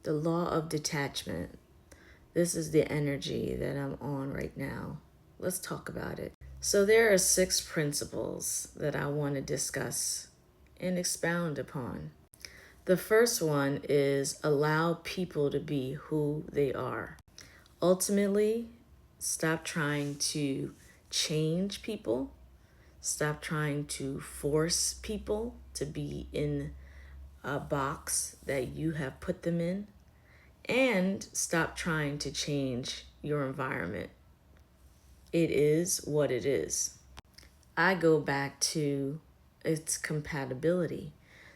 The law of detachment. This is the energy that I'm on right now. Let's talk about it. So, there are 6 principles that I want to discuss and expound upon. The first one is allow people to be who they are. Ultimately, stop trying to change people. Stop trying to force people to be in a box that you have put them in. And stop trying to change your environment. It is what it is. I go back to its compatibility.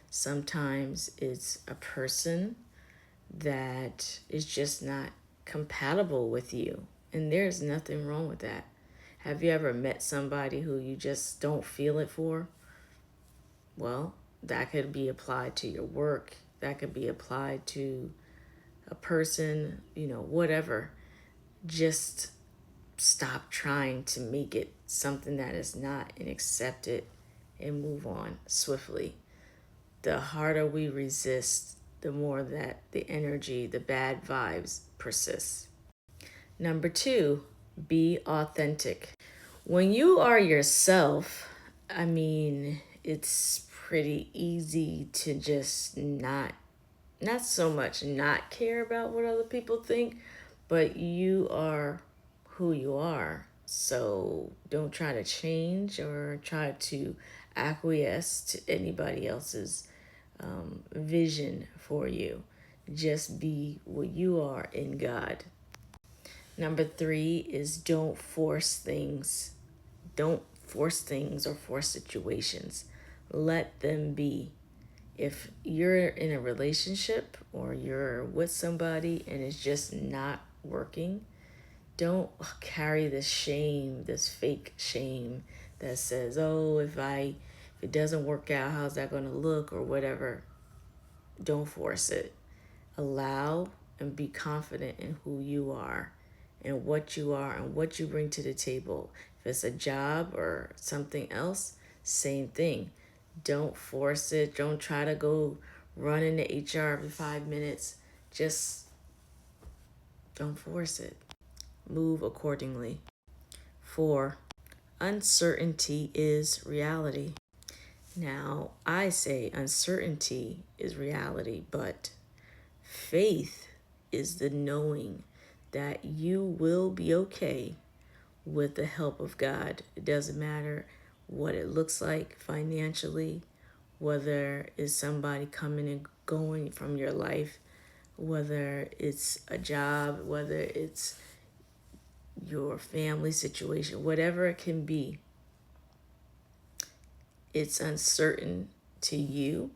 Sometimes it's a person that is just not compatible with you, and there's nothing wrong with that. Have you ever met somebody who you just don't feel it for? Well, that could be applied to your work, that could be applied to a person, whatever. Just stop trying to make it something that is not and accept it and move on swiftly. The harder we resist, the more that the energy, the bad vibes persist. Number 2, be authentic. When you are yourself, it's pretty easy to just not so much not care about what other people think, but you are who you are. So don't try to change or try to acquiesce to anybody else's vision for you. Just be what you are in God. Number 3 is don't force things. Don't force things or force situations. Let them be. If you're in a relationship or you're with somebody and it's just not working, don't carry this shame, this fake shame that says, "Oh, if it doesn't work out, how's that going to look?" or whatever. Don't force it. Allow and be confident in who you are and what you are and what you bring to the table. If it's a job or something else, same thing. Don't force it. Don't try to go run into HR every 5 minutes. Just don't force it. Move accordingly. 4, uncertainty is reality. Now, I say uncertainty is reality, but faith is the knowing that you will be okay with the help of God. It doesn't matter what it looks like financially, whether it's somebody coming and going from your life, whether it's a job, whether it's your family situation, whatever it can be. It's uncertain to you,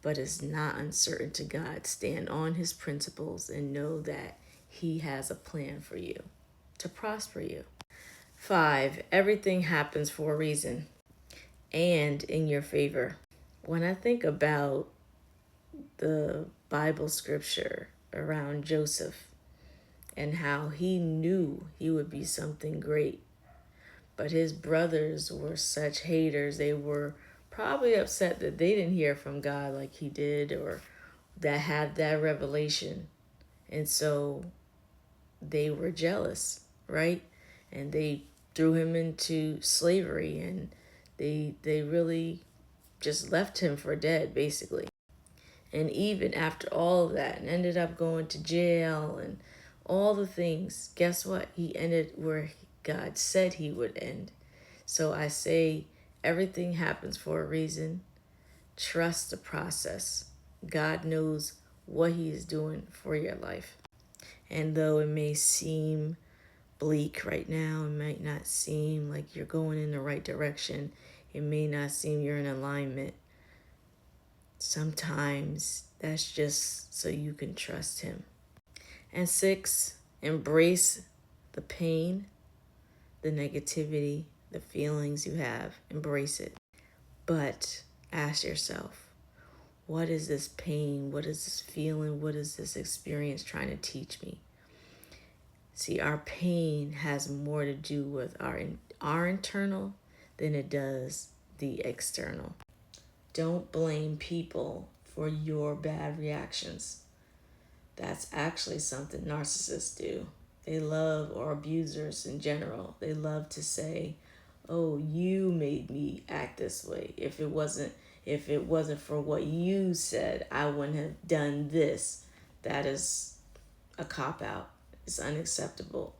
but it's not uncertain to God. Stand on his principles and know that he has a plan for you to prosper you. 5, everything happens for a reason and in your favor. When I think about the Bible scripture around Joseph and how he knew he would be something great, but his brothers were such haters. They were probably upset that they didn't hear from God like he did, or that had that revelation. And so they were jealous, right? And they threw him into slavery, and they really just left him for dead, basically. And even after all of that, and ended up going to jail and all the things, guess what? He ended where God said he would end. So I say everything happens for a reason. Trust the process. God knows what he is doing for your life. And though it may seem bleak right now, it might not seem like you're going in the right direction, it may not seem you're in alignment, sometimes that's just so you can trust him. And 6, embrace the pain, the negativity, the feelings you have. Embrace it. But ask yourself, what is this pain? What is this feeling? What is this experience trying to teach me? See, our pain has more to do with our internal than it does the external. Don't blame people for your bad reactions. That's actually something narcissists do. They love, or abusers in general, they love to say, "Oh, you made me act this way. If it wasn't for what you said, I wouldn't have done this." That is a cop out. It's unacceptable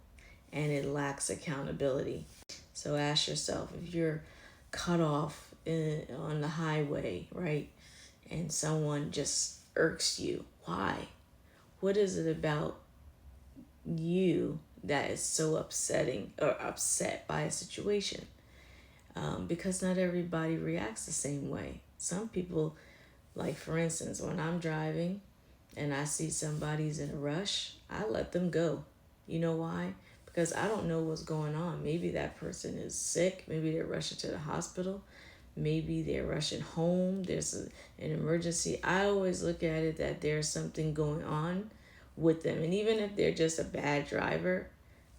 and it lacks accountability. So ask yourself, if you're cut off on the highway, right? And someone just irks you, why? What is it about you that is so upsetting or upset by a situation? Because not everybody reacts the same way. Some people, like for instance, when I'm driving and I see somebody's in a rush, I let them go. You know why? Because I don't know what's going on. Maybe that person is sick. Maybe they're rushing to the hospital. Maybe they're rushing home. There's an emergency. I always look at it that there's something going on with them. And even if they're just a bad driver,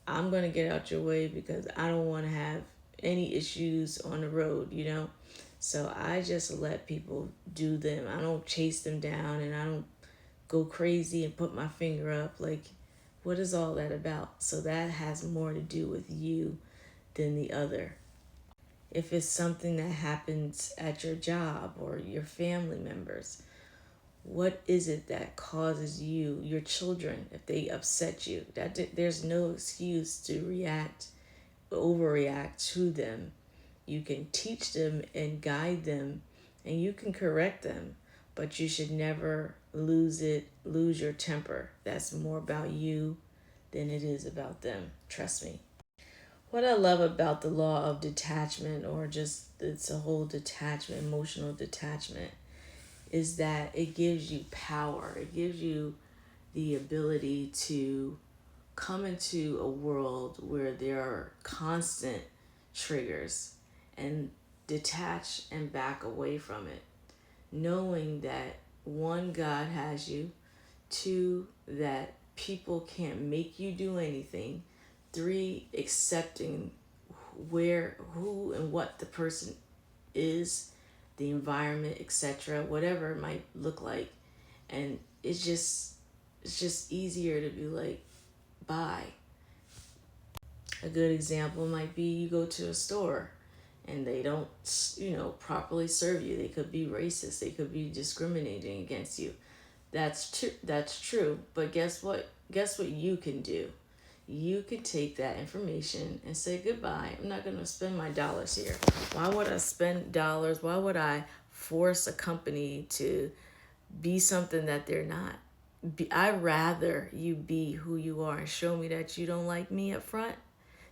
I'm going to get out your way because I don't want to have any issues on the road, you know? So I just let people do them. I don't chase them down and I don't go crazy and put my finger up. Like, what is all that about? So that has more to do with you than the other. If it's something that happens at your job or your family members, what is it that causes you, your children, if they upset you? That there's no excuse to overreact to them. You can teach them and guide them, and you can correct them, but you should never lose your temper. That's more about you than it is about them. Trust me. What I love about the law of detachment, or just it's a whole detachment, emotional detachment, is that it gives you power. It gives you the ability to come into a world where there are constant triggers and detach and back away from it, knowing that one, God has you, two, that people can't make you do anything, three, accepting who and what the person is, the environment, etc., whatever it might look like. And it's just easier to be like, bye. A good example might be you go to a store and they don't, properly serve you. They could be racist. They could be discriminating against you. That's true. But guess what? Guess what you can do? You can take that information and say goodbye. I'm not going to spend my dollars here. Why would I spend dollars? Why would I force a company to be something that they're not? I'd rather you be who you are and show me that you don't like me up front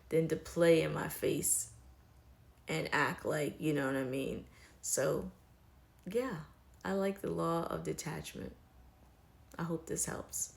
than to play in my face and act like, you know what I mean? So, yeah, I like the law of detachment. I hope this helps.